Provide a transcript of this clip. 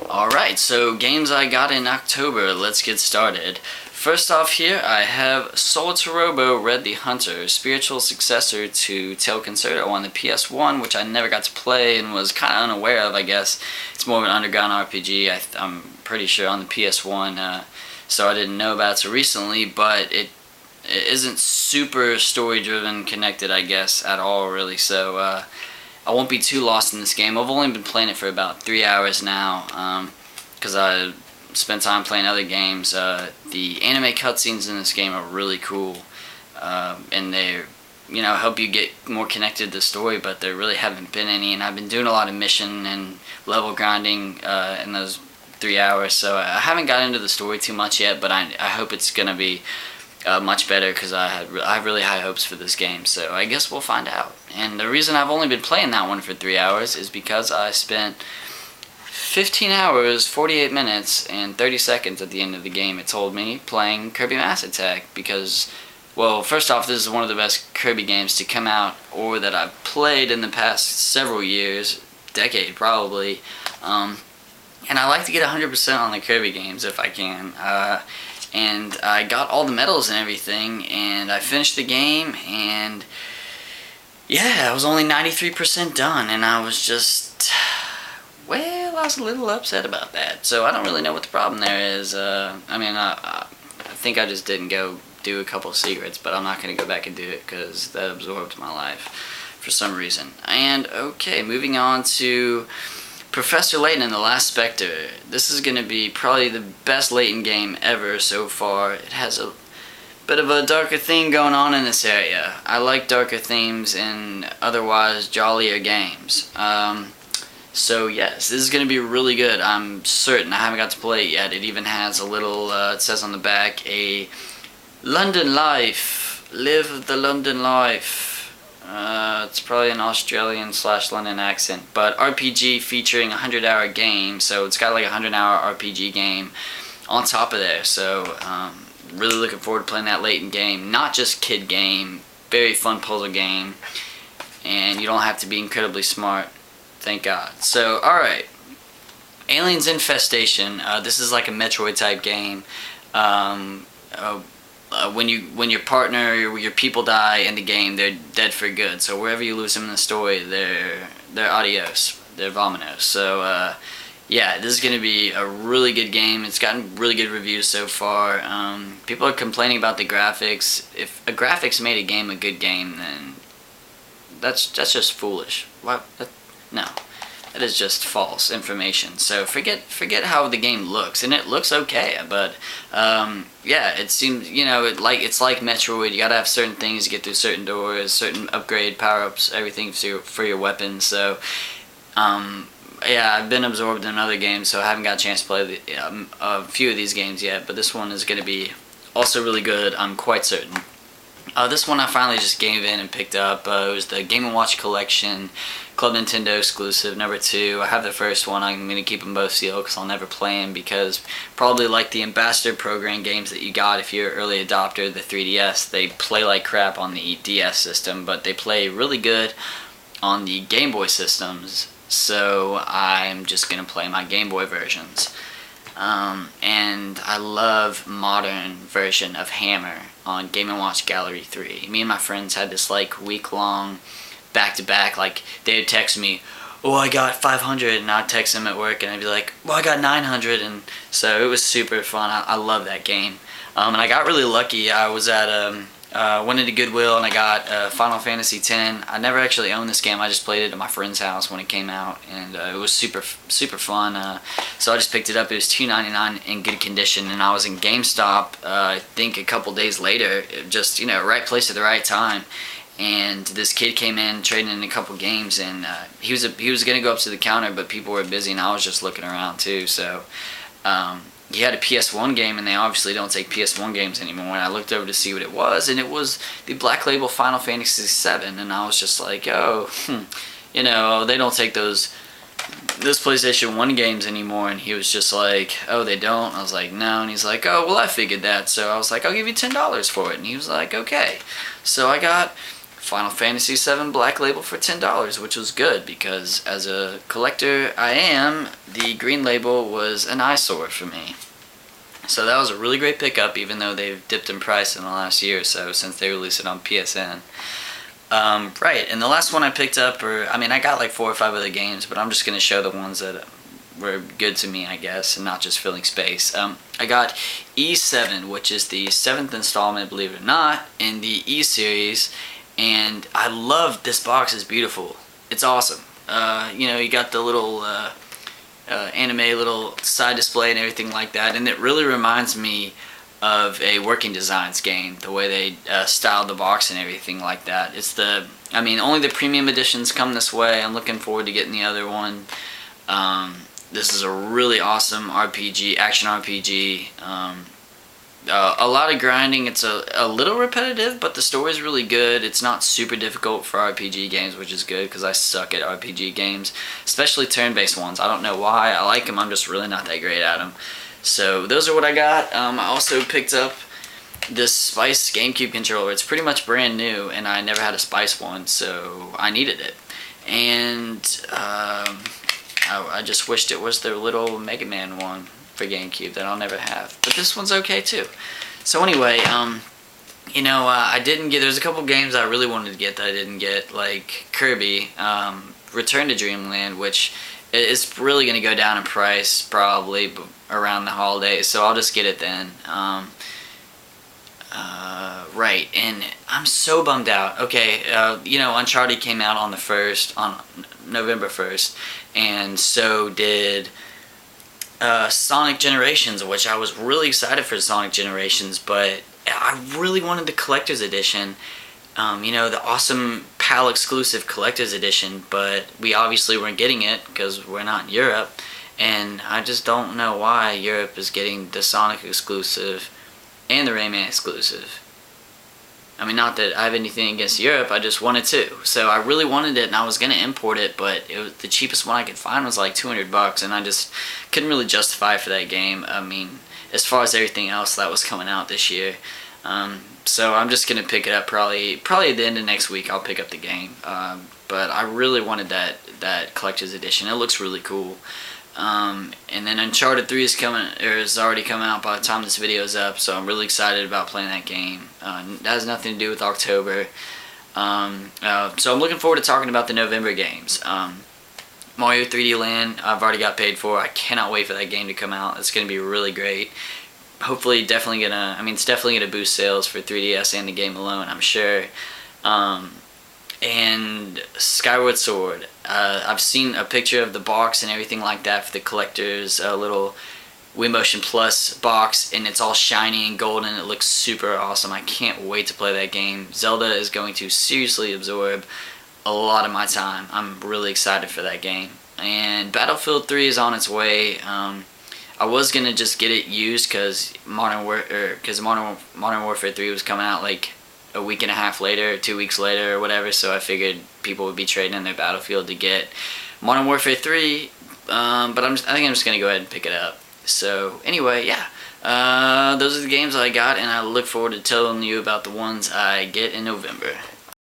Alright, so games I got in October, let's get started. First off here, I have Sol Torobo Red the Hunter, spiritual successor to Tail Concerto on the PS1, which I never got to play and was kind of unaware of, I guess. It's more of an underground RPG, I'm pretty sure, on the PS1, so I didn't know about it so recently, but it isn't super story-driven connected, I guess, at all, really, so I won't be too lost in this game. I've only been playing it for about 3 hours now, because I spent time playing other games. The anime cutscenes in this game are really cool, and they, help you get more connected to the story, but there really haven't been any, and I've been doing a lot of mission and level grinding in those 3 hours, so I haven't got into the story too much yet, but I hope it's going to be much better, because I have really high hopes for this game, so I guess we'll find out. And the reason I've only been playing that one for 3 hours is because I spent 15 hours, 48 minutes, and 30 seconds at the end of the game, it told me, playing Kirby Mass Attack, because, well, first off, this is one of the best Kirby games to come out, or that I've played in the past several years, decade probably, and I like to get 100% on the Kirby games if I can, and I got all the medals and everything, and I finished the game, and yeah, I was only 93% done, and I was just, well, I was a little upset about that, so I don't really know what the problem there is. I think I just didn't go do a couple of secrets, but I'm not going to go back and do it, because that absorbed my life for some reason. And, okay, moving on to Professor Layton and the Last Spectre. This is going to be probably the best Layton game ever so far. It has a bit of a darker theme going on in this area. I like darker themes in otherwise jollier games. So yes, this is going to be really good. I'm certain. I haven't got to play it yet. It even has a little, it says on the back, a London life. Live the London life. It's probably an Australian/London accent, but RPG featuring a 100-hour game, so it's got like a 100-hour RPG game on top of there, so really looking forward to playing that Layton game. Not just kid game, very fun puzzle game, and you don't have to be incredibly smart, thank God. So, alright, Aliens Infestation. This is like a Metroid type game. When your partner or your people die in the game, they're dead for good. So wherever you lose them in the story, they're adios, they're vamonos. So yeah, this is going to be a really good game. It's gotten really good reviews so far. People are complaining about the graphics. If a graphics made a game a good game, then that's just foolish. Why? No. That is just false information. So forget how the game looks, and it looks okay, but yeah, it seems, it's like Metroid. You gotta have certain things to get through certain doors, certain upgrade power-ups, everything for your weapons. So yeah, I've been absorbed in other games, so I haven't got a chance to play a few of these games yet, but this one is going to be also really good, I'm quite certain. This one I finally just gave in and picked up. It was the Game & Watch Collection, Club Nintendo exclusive, number 2. I have the first one. I'm going to keep them both sealed because I'll never play them, because probably like the Ambassador Program games that you got if you're an early adopter, the 3DS, they play like crap on the DS system, but they play really good on the Game Boy systems, so I'm just going to play my Game Boy versions. And I love modern version of Hammer on Game & Watch Gallery 3. Me and my friends had this like week-long back-to-back, like they would text me, oh, I got 500, and I'd text them at work and I'd be like, well, I got 900, and so it was super fun. I love that game. And I got really lucky. I was at went into Goodwill and I got Final Fantasy X. I never actually owned this game. I just played it at my friend's house when it came out, and it was super fun. So I just picked it up. It was $2.99 in good condition, and I was in GameStop. I think a couple days later, just right place at the right time. And this kid came in trading in a couple games, and he was gonna go up to the counter, but people were busy, and I was just looking around too. So. He had a PS1 game, and they obviously don't take PS1 games anymore, and I looked over to see what it was, and it was the Black Label Final Fantasy VII, and I was just like, oh, they don't take those PlayStation 1 games anymore, and he was just like, oh, they don't? I was like, no, and he's like, oh, well, I figured that, so I was like, I'll give you $10 for it, and he was like, okay. So I got Final Fantasy VII Black Label for $10, which was good because as a collector I am, the green label was an eyesore for me. So that was a really great pickup, even though they've dipped in price in the last year or so since they released it on PSN. Right, and the last one I picked up, I got like 4 or 5 other games, but I'm just going to show the ones that were good to me, I guess, and not just filling space. I got E7, which is the 7th installment, believe it or not, in the E series, and I love this box. It's beautiful. It's awesome. You got the little anime little side display and everything like that, and it really reminds me of a Working Designs game, the way they styled the box and everything like that. Only the premium editions come this way. I'm looking forward to getting the other one. This is a really awesome RPG, action RPG. A lot of grinding. It's a little repetitive, but the story is really good. It's not super difficult for RPG games, which is good because I suck at RPG games, especially turn-based ones. I don't know why. I like them. I'm just really not that great at them. So those are what I got. I also picked up this Spice GameCube controller. It's pretty much brand new, and I never had a Spice one, so I needed it. And I just wished it was their little Mega Man one for GameCube that I'll never have. But this one's okay too. So anyway, I didn't get, there's a couple games I really wanted to get that I didn't get, like Kirby, Return to Dreamland, which is really going to go down in price probably around the holidays, so I'll just get it then. Right, and I'm so bummed out. Okay, Uncharted came out on November 1st, and so did Sonic Generations, which I was really excited for Sonic Generations, but I really wanted the collector's edition, the awesome PAL exclusive collector's edition, but we obviously weren't getting it because we're not in Europe, and I just don't know why Europe is getting the Sonic exclusive and the Rayman exclusive. Not that I have anything against Europe, I just wanted to. So I really wanted it, and I was going to import it, but the cheapest one I could find was like $200, and I just couldn't really justify for that game. As far as everything else that was coming out this year. So I'm just going to pick it up probably at the end of next week. I'll pick up the game. But I really wanted that collector's edition. It looks really cool. And then Uncharted 3 is already come out by the time this video is up, so I'm really excited about playing that game. That has nothing to do with October. So I'm looking forward to talking about the November games. Mario 3D Land, I've already got paid for. I cannot wait for that game to come out. It's going to be really great. Hopefully, it's definitely going to boost sales for 3DS and the game alone, I'm sure. And Skyward Sword. I've seen a picture of the box and everything like that for the collector's little Wii Motion Plus box, and it's all shiny and golden. It looks super awesome. I can't wait to play that game. Zelda is going to seriously absorb a lot of my time. I'm really excited for that game. And Battlefield 3 is on its way. I was gonna just get it used because Modern Warfare 3 was coming out like a week and a half later, 2 weeks later, or whatever. So I figured people would be trading in their Battlefield to get Modern Warfare 3. But I think I'm just gonna go ahead and pick it up. So anyway, yeah. Those are the games I got, and I look forward to telling you about the ones I get in November.